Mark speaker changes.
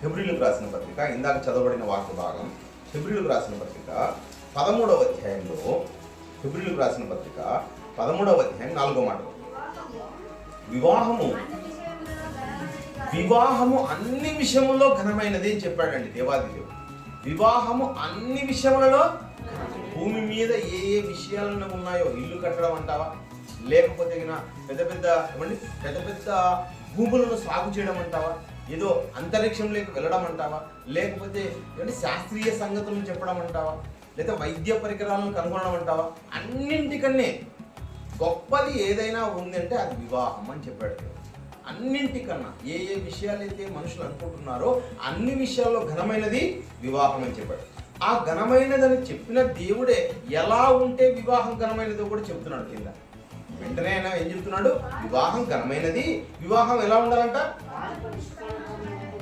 Speaker 1: హెబ్రీయులకు రాసిన పత్రిక, ఇందాక చదవబడిన వాక్య భాగం హెబ్రీయులకు రాసిన పత్రిక 13వ అధ్యాయంలో, హెబ్రీయులకు రాసిన పత్రిక 13వ అధ్యాయం 4వ మాట, వివాహము అన్ని విషయములలో ఘనమైనది అని చెప్పాడండి దేవాది దేవుడు. వివాహము అన్ని విషయములలో, భూమి మీద ఏ ఏ విషయాలను ఉన్నాయో, ఇల్లు కట్టడం అంటావా, లేకపోతే పెద్ద పెద్ద భూములను సాగు చేయడం అంటావా, ఏదో అంతరిక్షంలోకి వెళ్ళడం అంటావా, లేకపోతే శాస్త్రీయ సంగతులను చెప్పడం అంటావా, లేదా వైద్య పరికరాలను కనుగొనడం అంటావా, అన్నింటికన్నే గొప్పది ఏదైనా ఉందంటే అది వివాహం అని చెప్పాడు. అన్నింటికన్నా ఏ ఏ విషయాలైతే మనుషులు అనుకుంటున్నారో అన్ని విషయాల్లో ఘనమైనది వివాహం అని చెప్పాడు. ఆ ఘనమైనదని చెప్పిన దేవుడే ఎలా ఉంటే వివాహం ఘనమైనదో కూడా చెప్తున్నాడు కింద. వెంటనే ఆయన ఏం చెప్తున్నాడు? వివాహం ఘనమైనది. వివాహం ఎలా ఉండాలంట?